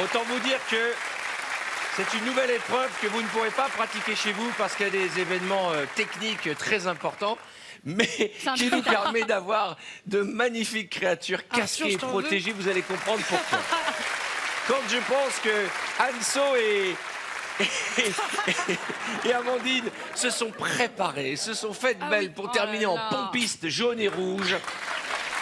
Autant vous dire que c'est une nouvelle épreuve que vous ne pourrez pas pratiquer chez vous parce qu'il y a des événements techniques très importants, mais qui nous permet d'avoir de magnifiques créatures casquées et protégées. Vous allez comprendre pourquoi. Quand je pense que Anso et Amandine se sont préparées, se sont faites belles pour terminer en pompiste jaune et rouge.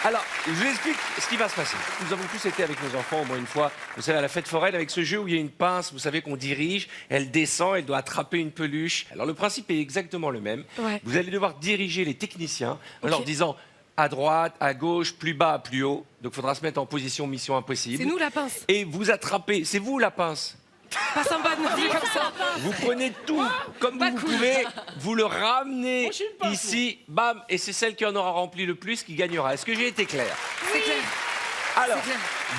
Alors, je vous explique ce qui va se passer. Nous avons tous été avec nos enfants au moins une fois, vous savez, à la fête foraine, avec ce jeu où il y a une pince, vous savez, qu'on dirige, elle descend, elle doit attraper une peluche. Alors, le principe est exactement le même. Ouais. Vous allez devoir diriger les techniciens en leur disant à droite, à gauche, plus bas, plus haut. Donc, il faudra se mettre en position mission impossible. C'est nous la pince. Et vous attrapez, c'est vous la pince. Pas sympa de me dire comme ça. Vous prenez tout comme vous pouvez, vous le ramenez ici, bam, et c'est celle qui en aura rempli le plus qui gagnera. Est-ce que j'ai été clair? C'est clair. Alors,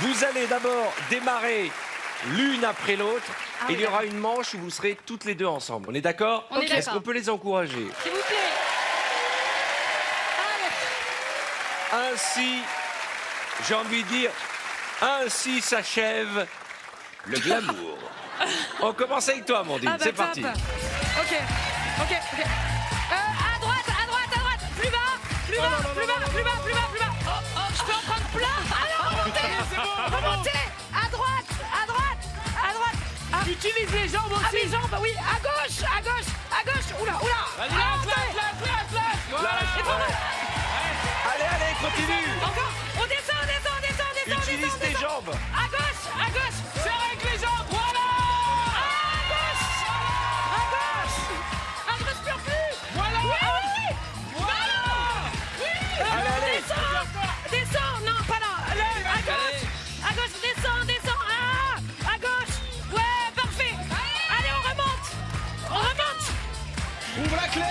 vous allez d'abord démarrer l'une après l'autre. Et il y aura une manche où vous serez toutes les deux ensemble. On est d'accord? Est-ce qu'on peut les encourager? S'il vous plaît. Ainsi, j'ai envie de dire, ainsi s'achève le glamour. On commence avec toi, Amandine. C'est parti. Ok. À droite. Plus bas. Je peux en prendre plein. Alors, remontez. À droite. Utilise les jambes aussi. Ah, mes jambes, oui. À gauche. Oula. Vas-y, athlète. Allez, continue. Encore. On descend. Utilise tes jambes. À gauche. Serre avec les jambes, voilà. À gauche. Ah, je respire plus. Voilà. Allez. Descends. Non, pas là. À gauche, descends. Ah, à gauche. Ouais, parfait. Allez, on remonte. Ouvre la clé. À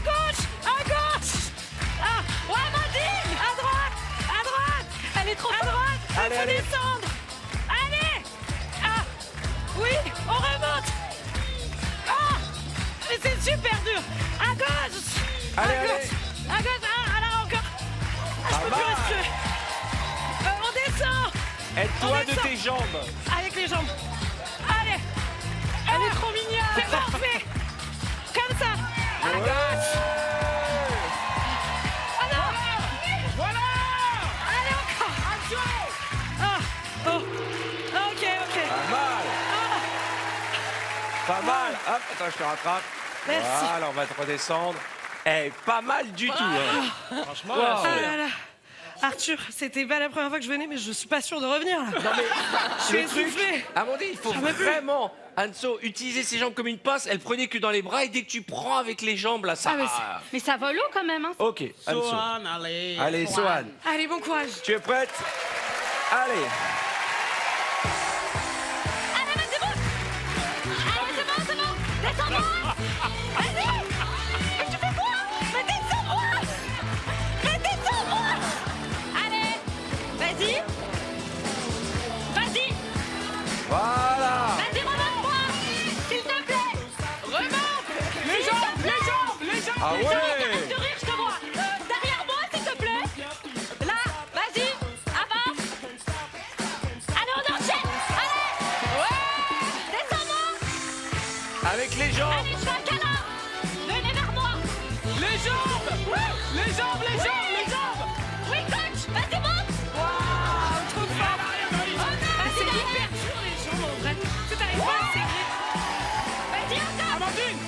gauche. Ah, ouais, Amandine. À droite. Elle est trop forte. À droite. Allez. Faut descendre. Allez. Ah, oui, on remonte. Ah, mais c'est super dur. À gauche. Allez. Ah, là encore. Ah, je peux plus respirer. On descend. Aide-toi On de descend. tes jambes. Avec les jambes. Allez. Elle est trop mignonne. C'est parfait. Comme ça. À gauche. Ah non. Voilà. Allez encore. Ok. Pas mal. Hop, attends, je te rattrape. Merci. Voilà, on va te redescendre. Pas mal du tout. Hein. Franchement, Wow. Ah là là. Arthur, c'était pas la première fois que je venais, mais je suis pas sûre de revenir là. Non mais Je suis le truc, essoufflée. Amandine, il faut vraiment, Anso, utiliser ses jambes comme une pince. Elle prenait que dans les bras et dès que tu prends avec les jambes là, ça. Mais ça vole haut quand même. Hein. Ok, Anso. Sohan, allez. Allez, Sohan. Allez, bon courage. Tu es prête? Allez. Allez, c'est bon. Descends-moi. Vas-y. Mais tu fais quoi? Mais descends-moi. Allez. Vas-y. Voilà. Vas-y, remonte-moi. S'il te plaît. Remonte. Les jambes. Ah ouais. Arrête de rire, je te vois. Derrière moi, s'il te plaît. Là, vas-y. Avance. Allez, on enchaîne. Allez. Ouais. Descends-moi. Avec les jambes. Allez, je fais un câlin. Venez vers moi. Les jambes. Les jambes. Oui, coach. Vas-y, monte. Trop fort. C'est hyper dur les jambes en vrai. Tu t'arrives pas à serrer. Vas-y, encore. Amandine,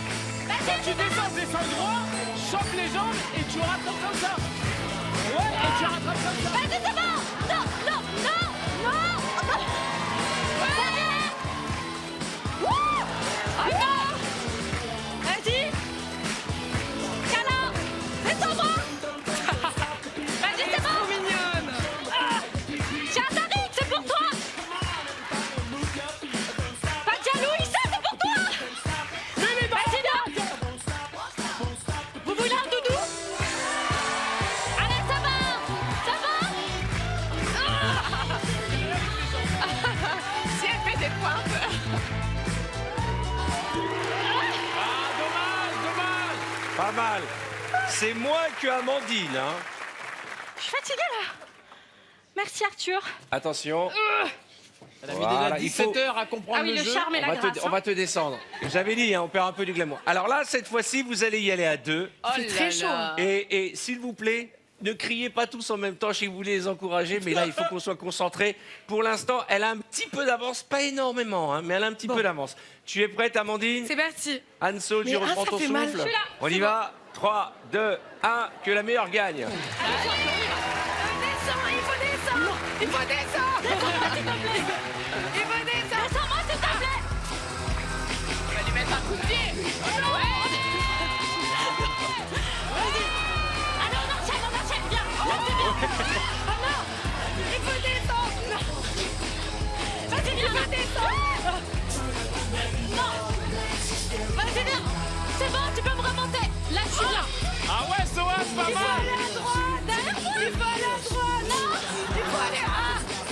Vas-y, tu descends droit, chope les jambes et tu rattrapes comme ça. Ouais, et tu rattrapes comme ça. Vas-y, c'est bon. Non. Derrière. Encore. Vas-y. Câlin. Descends-moi. Vas-y, c'est bon. Trop mignonne. J'ai un Tariq, c'est pour toi. Pas de jaloux, Issa, c'est pour toi. Vas-y, donne. Vous voulez un doudou? Allez, ça va. Si elle fait des pointes. Dommage. Pas mal. C'est moins que Amandine, hein. Je suis fatiguée là. Merci Arthur. Attention. Elle a mis Voilà, déjà il 17 faut- heures à comprendre Ah oui, le jeu. charme et la grâce. On va te descendre. J'avais dit, hein, on perd un peu du glamour. Alors là, cette fois-ci, vous allez y aller à deux. C'est très chaud. Et s'il vous plaît, ne criez pas tous en même temps. Je sais que vous voulez les encourager, mais là, il faut qu'on soit concentré. Pour l'instant, elle a un petit peu d'avance, pas énormément, hein, mais elle a un petit peu d'avance. Tu es prête, Amandine? C'est parti. Anso, tu Mais, reprends ça ton fait mal. souffle. Je suis là, On y va. 3, 2, 1, que la meilleure gagne. Descends, il faut descendre. Il faut descendre. Descends-moi s'il te plaît. Il faut descendre. Descends-moi s'il te plaît. On va lui mettre un coup de pied. Allez, on enchaîne, viens. Là, c'est bien. Oh non. Il faut descendre. Vas-y, viens. Il faut descendre. Non. Vas-y, viens. C'est bon, tu peux me remonter. Là, je suis bien. Ah ouais, Soas, pas Il faut mal. aller à droite. Derrière moi. Il faut aller à droite. Non. Il faut aller à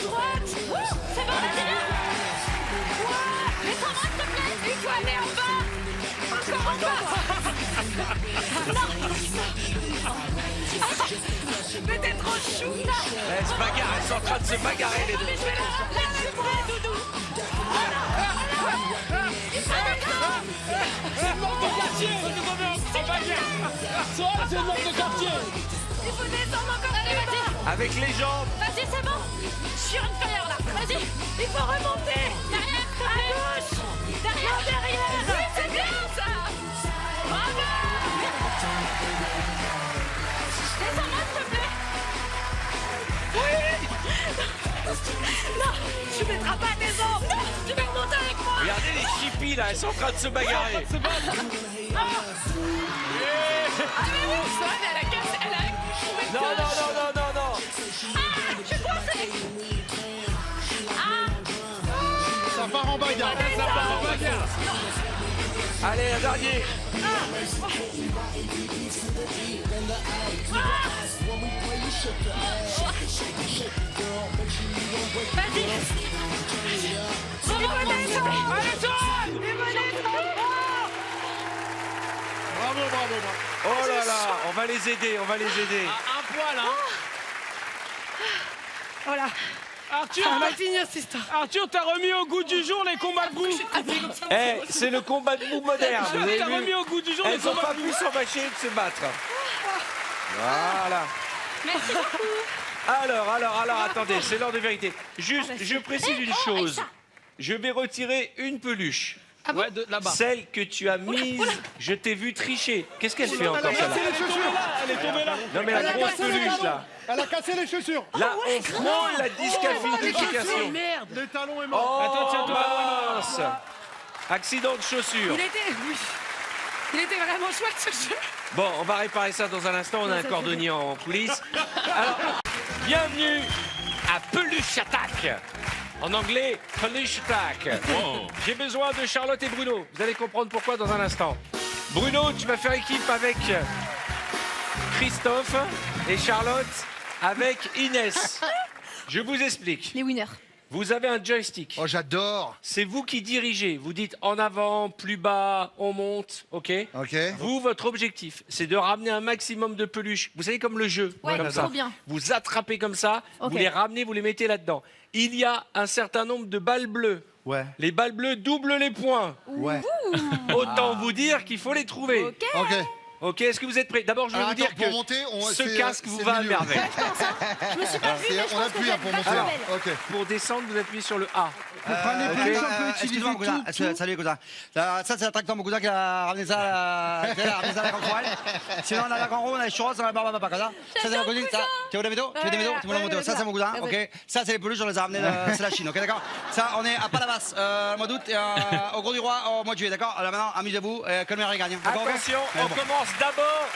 droite. C'est bon, vas-y, viens. Descends-moi s'il te plaît. Il faut aller en bas. Encore en bas. Mais t'es trop chou. Elles se bagarrent, elles sont en train de se bagarrer les deux. Là, c'est vrai, Doudou. C'est le manque de quartier. Soas, c'est le manque de quartier. Il faut descendre encore plus. Vas-y, Avec les jambes. vas-y, c'est bon. Je suis une fire là. Vas-y. Il faut remonter. Derrière, s'il te À plaît. gauche. Derrière. Non, derrière. Oui, c'est bien ça. Bravo. Descends-moi s'il te plaît. Non, tu mettras pas tes jambes. Non, tu vas remonter avec moi. Regardez les chippies là, elles sont en train de se bagarrer. C'est bon. Ah, mais oui, Swan, elle a cassé. Elle a... Non, non, non, non, non, non. Je suis coincée. Ça part en bagarre. Ça part en bagarre. Allez, un dernier. Vas-y. Remonte-moi. Allez, Soas. Bravo, bravo, bravo. Oh là là, on va les aider, on va les aider. Un poil, hein. Voilà. Arthur, On va finir cette histoire. Arthur, t'as remis au goût du jour les combats de boue. Eh, c'est le combat de boue moderne. Vous avez T'as vu? remis au goût du jour les Elles n'ont combats pas de pu boue. s'empêcher de se battre. Voilà. Merci beaucoup. Alors, attendez, c'est l'heure de vérité. Juste, je précise une chose. Je vais retirer une peluche. Ouais, là-bas. Celle que tu as mise, je t'ai vu tricher. Qu'est-ce qu'elle fait encore, Elle a celle-là? cassé les chaussures. Elle est tombée là. Non, mais la grosse peluche, là. Elle a cassé les chaussures. Là, on frôle la disqualification. Merde. Les talons est mort. Oh, Attends, tiens-toi. mince. Accident de chaussure. Il était vraiment chouette ce jeu. Bon, on va réparer ça dans un instant. On a un cordonnier en coulisses. Alors, bienvenue à Peluche Attack. En anglais, Peluche Attack. J'ai besoin de Charlotte et Bruno. Vous allez comprendre pourquoi dans un instant. Bruno, tu vas faire équipe avec Christophe et Charlotte avec Inès. Je vous explique. Les winners. Vous avez un joystick. Oh, j'adore. C'est vous qui dirigez. Vous dites en avant, plus bas, on monte, ok? Ok. Vous, votre objectif, c'est de ramener un maximum de peluches. Vous savez, comme le jeu. Ouais, comme trop ça. bien. Vous attrapez comme ça, Ok. vous les ramenez, vous les mettez là-dedans. Il y a un certain nombre de balles bleues. Ouais. Les balles bleues doublent les points. Ouais. Autant vous dire qu'il faut les trouver. Ok. Ok. Ok, est-ce que vous êtes prêts? D'abord, je vais Alors, vous dire attends, pour que monter, ce c'est, casque vous c'est va à le milieu. merveille. Je me suis pas vue, mais je On pense que appuie vous hein, êtes pour vachement monter. belle. Ok. Pour descendre, vous appuyez sur le A. Excuse-moi, mon cousin. Salut, cousin. Ça, c'est la tracteur, mon cousin, qui a ramené ça à la grande forêt. Sinon, on a la grande roue, on a les churros, on a la barbe à papa, ça. Ça, c'est mon cousin. Ça, tu veux des métaux? Tu veux des métaux? Tu veux la moto? Ça, c'est mon cousin, ok? Ça, c'est les peluches, on les a ramenés, c'est la Chine, ok, d'accord? Ça, on est à Palavas, au mois d'août, et au Gros du Roi, au mois de juillet, d'accord? Alors maintenant, amusez-vous, que le meilleur gagne. D'accord, ok? Attention, Allez, on bon. commence d'abord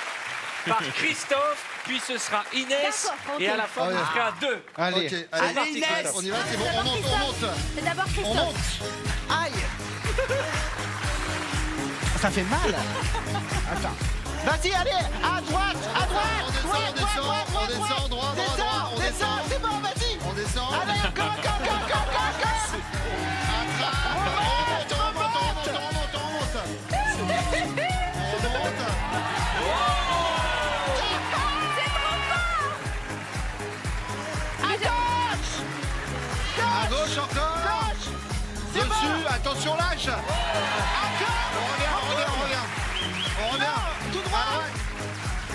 par Christophe, puis ce sera Inès, D'accord, ok. et à la fin, Ah vous ouais. ferez à deux. Allez, Ok, allez, allez, parti, Inès. Christophe. On y va, c'est bon, on monte, on monte. C'est d'abord On Christophe. monte. Aïe! Ça fait mal! Attends. Vas-y, allez! À droite! À droite! On descend, droit, on descend. C'est bon, vas-y! On descend. Allez, encore! À gauche encore. Dessus, attention, lâche. On revient. On revient. Tout droit.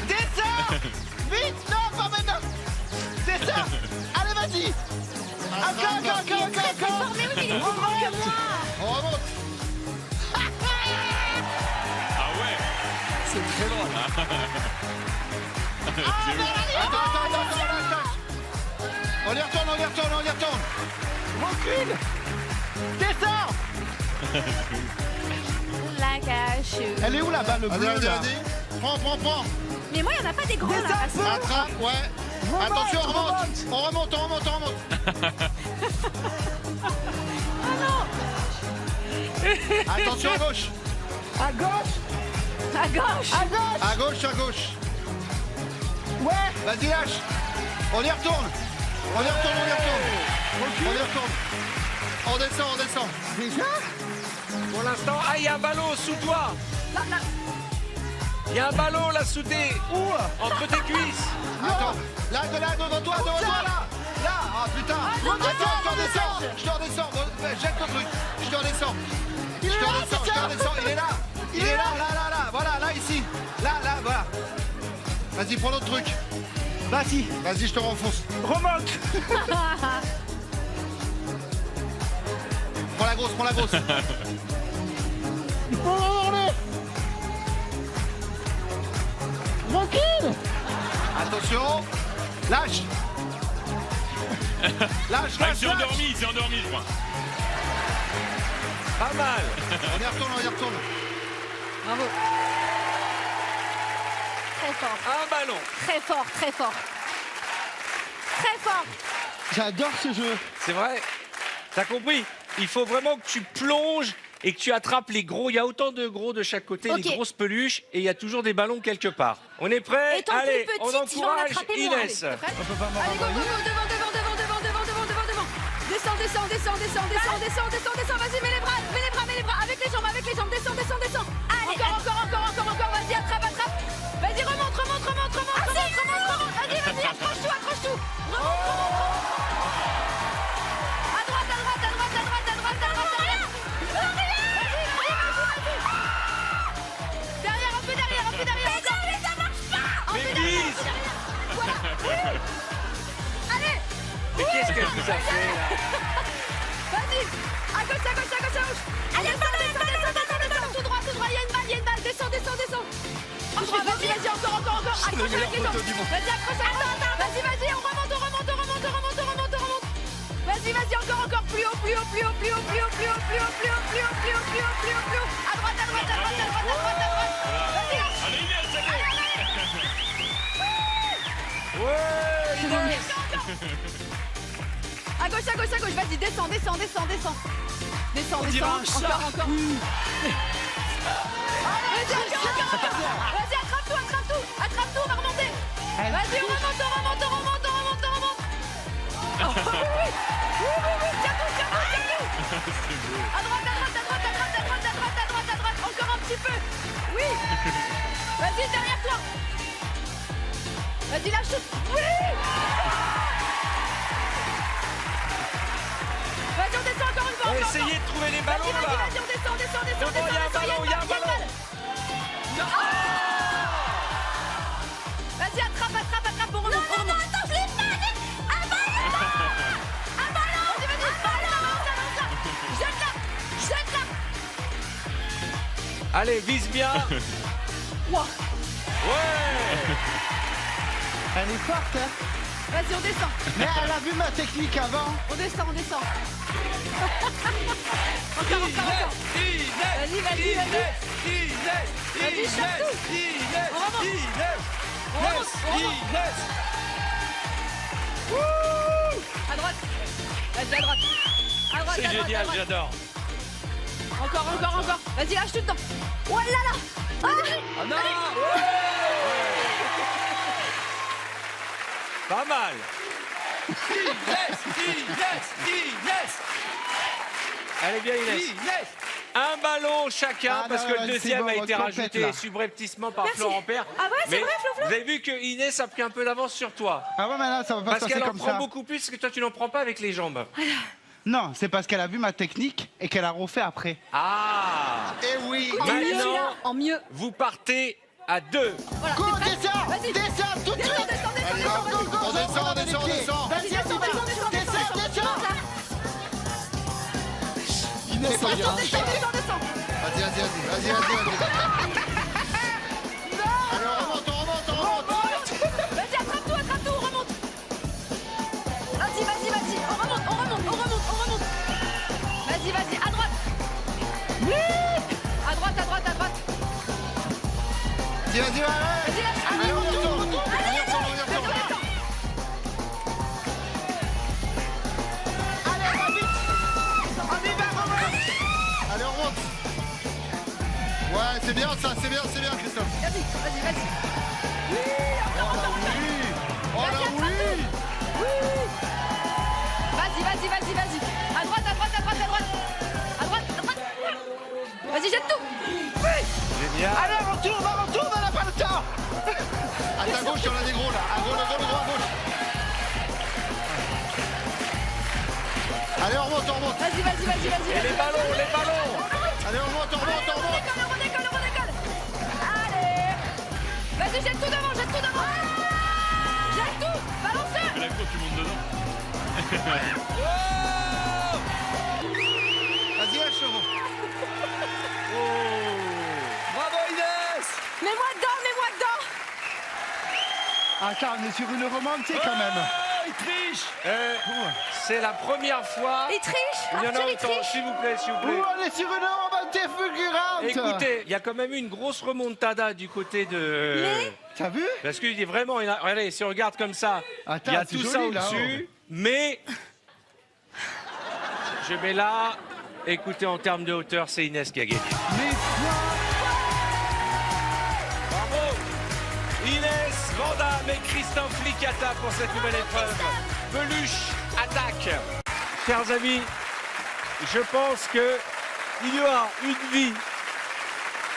Descends. Vite. Non, pas maintenant. Descends. Allez, vas-y. Encore. Mais oui, mais il est plus grand que moi. On remonte. C'est très drôle. Attends, lâche. On y retourne. Recule. Descends. La cache. Elle est où la balle bleue là? Vas-y. Prends. Mais moi, il n'y en a pas des gros là. Descends. Attrape, ouais. Attention, on remonte. Attention à gauche. À gauche. À gauche. À gauche. À gauche. Ouais. Vas-y, lâche. On y retourne. On descend. Déjà? Pour l'instant, il y a un ballon sous toi. Là. Il y a un ballon là sous tes... Où? entre tes cuisses. Attends. Là, devant toi, là. Ah putain. Attends, je te redescends. Bon, jette le truc. Je te redescends. Il est là. Là. Voilà, là, ici. Là, voilà. Vas-y, prends l'autre truc. Vas-y. Vas-y, je te renfonce. Remonte. Prends la grosse. Recule. Attention. Lâche. Lâche. Il s'est endormi, je crois. Pas mal. On y retourne. Bravo. Très fort. Un ballon. Très fort. J'adore ce jeu. C'est vrai. T'as compris? Il faut vraiment que tu plonges et que tu attrapes les gros. Il y a autant de gros de chaque côté, Ok. les grosses peluches, et il y a toujours des ballons quelque part. On est prêts? Étant Allez, plus on petite, je vais en encourage attraper moins. Inès. Allez, t'es prête? On peut pas m'en Allez, go, envoyer. devant. Descends. Vas-y, mets les bras. Avec les jambes. Descends. Allez. Encore. Vas-y, attrape. Vas-y, remonte. Vas-y, accroche tout. Remonte. À droite. Derrière, un peu derrière. Mais ça marche pas. Mais vise. Voilà. Allez. Mais qu'est-ce qu'elle vous a fait là? Vas-y. À gauche. Allez, descends. Tout droit. Il y a une balle. Descends. Vas-y, encore. Accroche avec les jambes. Vas-y, accroche. Vas-y, on remonte. Vas-y, encore. Plus haut. À droite. Vas-y. Allez, Inès, ça y est. Ouais, Inès. À gauche. Vas-y, descends. dirait un chat. Encore. Vas-y, encore. Vas-y, attrape tout, on va remonter. Vas-y, on remonte. Oh, oui. Tiens tout. À droite. Encore un petit peu. Oui. Vas-y, derrière toi. Vas-y, lâche tout. Oui. Vas-y, on descend encore une fois. Essayez de trouver les ballons là. Vas-y, on descend. Devant, il y a un ballon. Vas-y, attrape, on remonte. Non, attends, je l'ai pas. Un ballon. Vas-y, balance. Jette-la. Allez, vise bien. Ouah. Ouais. Elle est forte, hein. Vas-y, on descend. Mais elle a vu ma technique avant. On descend. Encore. Vas-y. Vas-y, surtout. On remonte. À droite. Vas-y, à droite. C'est génial, j'adore. Encore. Vas-y, lâche tout le temps. Oh là là. Ah non. Pas mal. Inès. Allez bien, Inès. Un ballon chacun, Ah parce non, que le c'est deuxième bon, a été complète, rajouté là. subrepticement par Merci. Florent Père. Ah ouais, c'est Mais vrai, Flo-Flo. vous avez vu que Inès a pris un peu d'avance sur toi. Ah ouais, mais là, ça va pas Parce se passer qu'elle en comme prend ça. beaucoup plus que toi, tu n'en prends pas avec les jambes. Non, c'est parce qu'elle a vu ma technique et qu'elle a refait après. Ah. Eh oui. Maintenant, En mieux. vous partez à 2. Voilà, Go, t'es prête descends, Vas-y. descends, tout de suite. Allez, hop, on descend, on descend, on descend. Vas-y, descends. Descends. Inès, Descends. vas-y. Vas-y. Allez, on remonte. Vas-y, attrape-tout, remonte. Vas-y, on remonte. Vas-y, à droite. Oui. À droite. Vas-y, Vas-y, lâche. Allez, on retourne. Allez, Allez, on remonte. Ouais, c'est bien ça, c'est bien, Christophe. Vas-y. Oui, Oh là oui. Vas-y. À droite. Vas-y, jette tout. Génial. Allez, on retourne, on n'a pas le temps. À ta gauche, il y en a des gros là. À gauche. Allez, on remonte. Vas-y. Et les ballons. Allez, on remonte. On redécolle. Allez. Vas-y, jette tout devant. Jette tout. Balance-le. Mais la cour, tu montes dedans. Vas-y, lâche. Bravo Inès. Mets-moi dedans. Attends, on est sur une romantique quand même. Il triche. C'est la première fois. Il triche. Il y en a Arthur, il autant, triche. s'il vous plaît. On est sur une romantique fulgurante. Écoutez, il y a quand même eu une grosse remontada du côté de... T'as vu? Parce qu'il est vraiment... Regardez, si on regarde comme ça, Attends, il y a c'est tout joli, ça là, au-dessus. Mais... Je mets là... Écoutez, en termes de hauteur, c'est Inès qui a gagné. Mais Bravo Inès Vandamme et Christophe Licata pour cette nouvelle épreuve. Peluche, attaque. Chers amis, je pense que il y aura une vie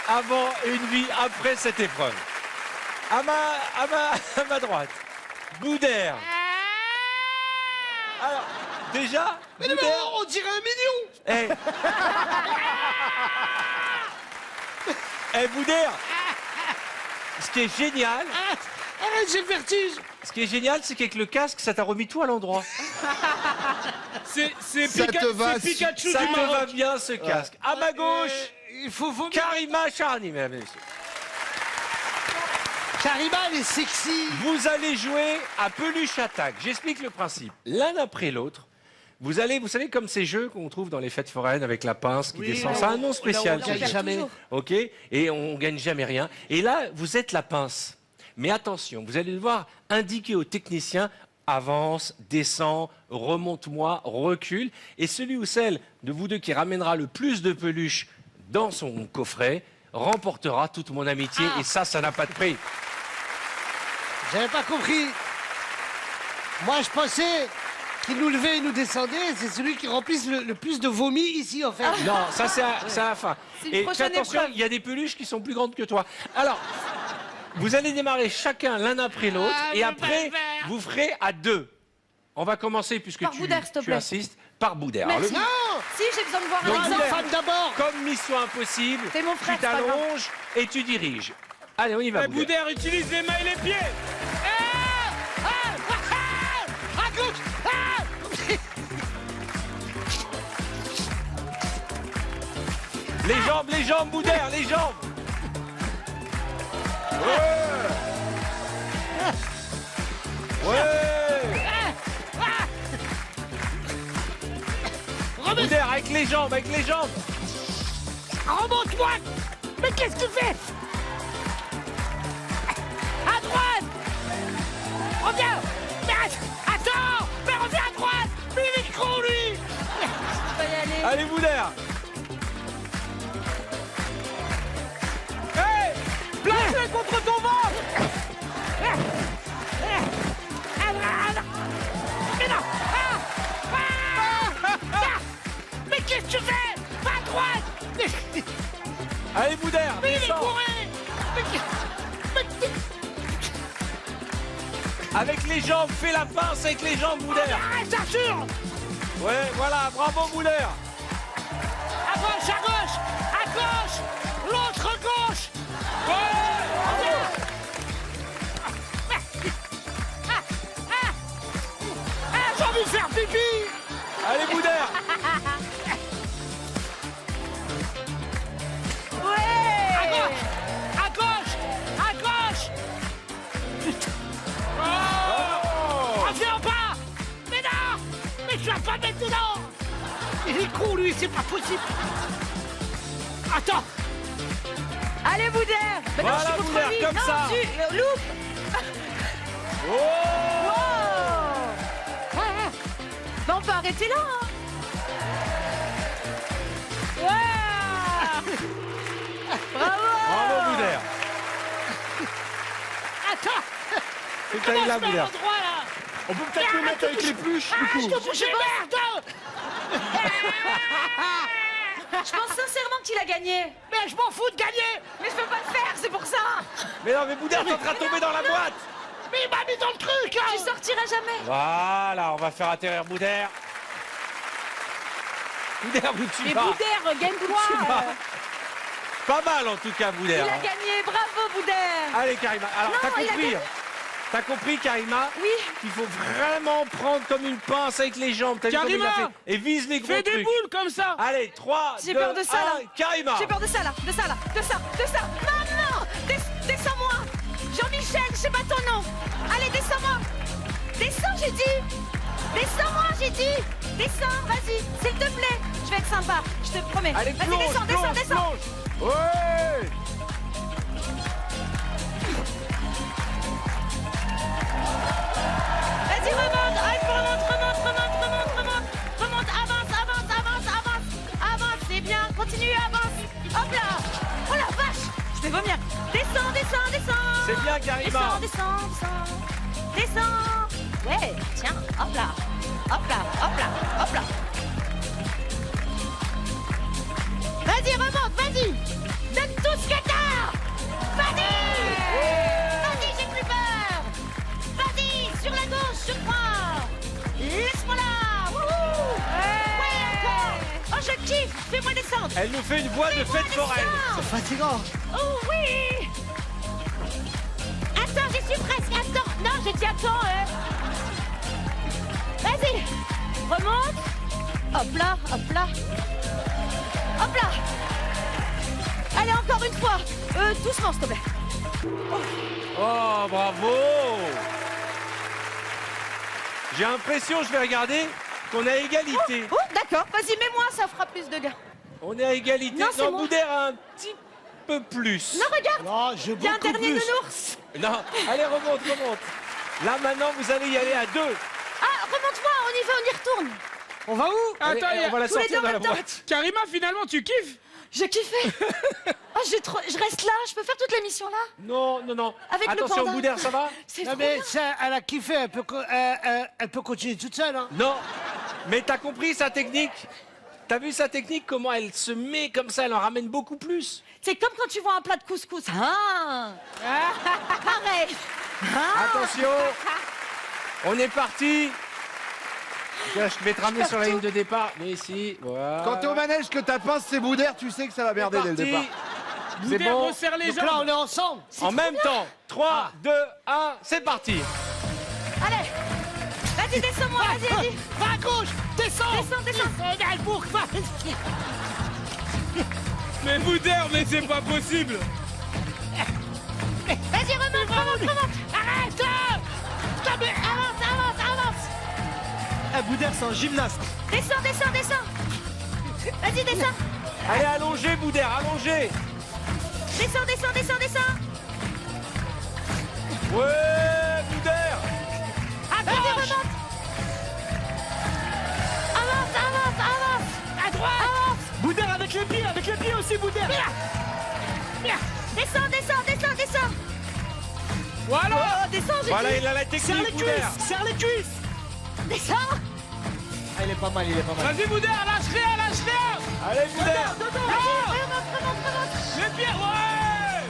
avant et une vie après cette épreuve. À ma droite, Boudère. Alors, déjà, Boudère... on dirait un mignon. Boudère, ce qui est génial... Arrête, j'ai le vertige. Ce qui est génial, c'est qu'avec le casque, ça t'a remis tout à l'endroit. C'est Ça te va, Pikachu Ça du te va Maroc. bien, ce casque. À ma gauche, Il faut Karima Charny, mesdames et messieurs. Karima, elle est sexy. Vous allez jouer à peluche attaque. J'explique le principe. L'un après l'autre, vous savez, comme ces jeux qu'on trouve dans les fêtes foraines avec la pince qui descend. Ça a un nom spécial. on ce gagne jeu. jamais. OK. Et on gagne jamais rien. Et là, vous êtes la pince. Mais attention, vous allez devoir indiquer au technicien avance, descend, remonte-moi, recule. Et celui ou celle de vous deux qui ramènera le plus de peluches dans son coffret remportera toute mon amitié. Et ça n'a pas de prix. J'avais pas compris. Moi, je pensais qu'il nous levait et nous descendait. C'est celui qui remplisse le plus de vomi ici, en fait. Non, ça c'est à la fin. C'est une Et prochaine fais attention, épreuve. il y a des peluches qui sont plus grandes que toi. Alors, vous allez démarrer chacun l'un après l'autre et après, vous ferez à 2. On va commencer, puisque Par Boudère, s'il te tu plaît. insistes, par Boudère. Alors, Merci. Si, j'ai besoin de voir Donc, un exemple. Boudère, Femme d'abord. comme Mission Impossible, C'est mon frère, tu c'est pas grave. t'allonges et tu diriges. Allez, on y va, Boudère. Boudère utilise les mains et les pieds. À gauche. Les jambes, Boudère, les jambes. Ouais. Boudère, avec les jambes, Remonte-moi. Mais qu'est-ce que tu fais? À droite. Reviens. Mais attends. Mais reviens à droite. Mais il est con, lui. Je vais y aller. Allez, Boudère. Hey, place-le contre ton ventre. Mais non. Mais qu'est-ce que tu fais? Va à droite. Allez, Boudère, Mais il est descends. bourré. Avec les jambes, fais la pince avec les jambes, Boudère. Arrête, Arthur. Ouais, voilà, bravo Boudère. À gauche, à gauche, à gauche, l'autre gauche. J'ai envie de faire pipi. Allez Boudère. Ouais. À gauche, à gauche, à gauche. Oh, viens pas. Mais non, mais tu vas pas mettre dedans. Il est con lui, c'est pas possible. Attends. Allez, Boudère. Mais non, Voilà, je suis Boudère, contre lui. comme Non, ça. loupe. Oh. Bah, on peut arrêter là, hein. Ouais. Bravo. Bravo Boudère. Attends. C'est que t'as eu là Comment Boudère. je mets l'endroit, là. On peut peut-être le mettre avec les pluches, du coup. Je te bouge, merde. Je pense sincèrement qu'il a gagné. Mais je m'en fous de gagner. Mais je peux pas le faire, c'est pour ça. Mais non, mais Boudère, t'es en train de tomber dans la boîte. Mais il m'a mis dans le truc. Hein. Tu sortiras jamais. Voilà, on va faire atterrir Boudère. Boudère, où tu Mais vas? Boudère, Tu vas. gagne-toi. Pas mal en tout cas, Il Boudère. a gagné, bravo Boudère. Allez, Karima. Alors, Non, t'as il a compris? gagné. T'as compris, Karima? Oui. Qu'il faut vraiment prendre comme une pince avec les jambes. T'as vu comme il a Karima, fait? Et vise les gros Fais des trucs. boules comme ça. Allez, 3, 2, J'ai peur de ça, là. 1, Karima. J'ai peur de ça là, de ça là, de ça, de ça. Non, non, descends-moi. Jean-Michel, je sais pas ton nom. Allez, descends-moi. Descends, j'ai dit. Descends-moi, j'ai dit. Descends, vas-y, s'il te plaît. Je vais être sympa, je te promets. Allez, Vas-y, plonge, descends, plonge, descends. plonge. Ouais. Vas-y, remonte, remonte, avance, c'est bien, continue, avance. Hop là. Oh la vache, je vais vomir. Descends. C'est bien, Karima. Descends. Ouais, tiens, hop là. Vas-y, remonte, vas-y. Donne tout ce que t'as. Vas-y, j'ai plus peur. Vas-y, sur la gauche, je crois. Laisse-moi là. Wouhou. Ouais, encore. Oh, je kiffe. Fais-moi descendre. Elle nous fait une voix de fête foraine. C'est fatigant. Oh oui. Attends, j'y suis presque. Attends. Non, j'ai dit attends. Vas-y. Remonte. Hop là. Allez, encore une fois. Doucement, s'il te plaît. Oh, bravo. J'ai l'impression, je vais regarder, qu'on est à égalité. Oh, d'accord. Vas-y, mets-moi, ça fera plus de gars. On est à égalité. Non, c'est moi. Boudère a un petit peu plus. Non, regarde. Non, je Il y a un beaucoup dernier plus. nounours. Non, allez, remonte. Là, maintenant, vous allez y aller à 2. Ah, remonte-moi, on y va, on y retourne. On va où? Attends, Allez, on va la tous les sortir deux de la en même temps. boîte. Karima, finalement, tu kiffes. J'ai kiffé. Oh, je reste là, je peux faire toute l'émission là. Non. Avec le Attention, panda. Boudère, ça va? C'est Non trop mais bien. ça, elle a kiffé, elle peut continuer toute seule. Hein. Non. Mais t'as compris sa technique? T'as vu sa technique, comment elle se met comme ça, elle en ramène beaucoup plus. C'est comme quand tu vois un plat de couscous. Ah. Pareil. Attention, on est parti. Tiens, je vais te ramener sur la ligne de départ. Mais ici, voilà. Quand t'es au manège que ta pince c'est Boudère, tu sais que ça va merder dès le Parti. départ. C'est Boudère bon. resserre les Donc là, jambes. on est ensemble. En même temps. 3, 2, 1, c'est parti. Allez. Vas-y, descends-moi, vas-y. Va à gauche. Descends. Mais Boudère, mais c'est pas possible. Vas-y, remonte. Arrête. Avance. Ah, Boudère, c'est un gymnaste. Descends. Vas-y, descends. Allez, allongez, Boudère, allongez. Descends. Ouais, Boudère. Vas-y, remonte. Avance. À droite. Boudère avec les pieds aussi, Boudère. Descends. Voilà. Oh, descends, j'ai Voilà, dit. il a la technique, Boudère. Serre les cuisses. Descends. Ah, il est pas mal. Vas-y, Boudère, lâche rien. Allez, Boudère. Vas-y, remonte. Les pieds, ouais.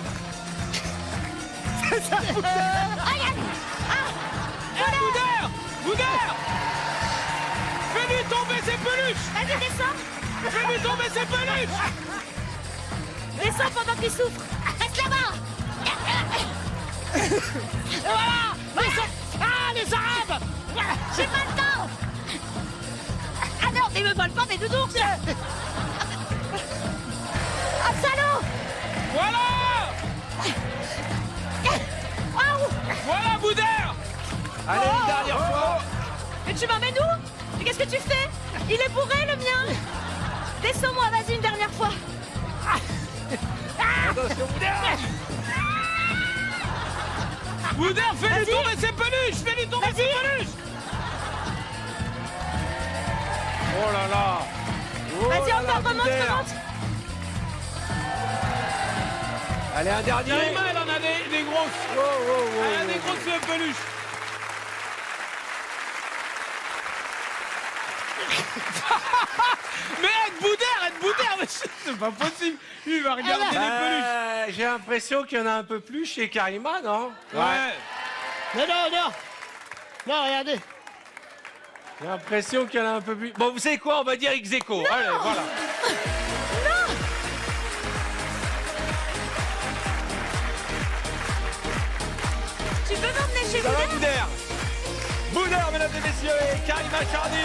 Aïe. Boudère. Fais du tomber ses peluches. Vas-y, descends. Fais-lui tomber ses peluches. Descends pendant qu'il souffre. Reste là-bas. Et voilà. Ah, les Arabes. J'ai pas le temps. Ah non, mais me vole pas mes nounours. Ah, salaud. Voilà. Waouh. Voilà, Boudère. Allez, une dernière fois. Mais tu m'emmènes où? Mais qu'est-ce que tu fais? Il est bourré, le mien. Descends-moi, vas-y, une dernière fois. Attention, Boudère. Boudère, fais-lui Vas-y. tomber ses peluches. Fais-lui tomber ses peluches. Oh là là. Oh Vas-y, là là, encore, remonte, Boudère. remonte. Allez, un dernier. Karima, elle en a des grosses. Oh, oh, oh, Elle a oh, des oh. grosses peluches. Mais aide Boudère, mais c'est pas possible. Il va regarder les peluches. J'ai l'impression qu'il y en a un peu plus chez Karima, non? Ouais. Non, non, non. Non, regardez. J'ai l'impression qu'il y en a un peu plus. Bon, vous savez quoi? On va dire ex-aequo. Allez, voilà. Tu peux m'emmener chez Ça va, vous? Boudère? Boudère, mesdames et messieurs, et Karima Charny.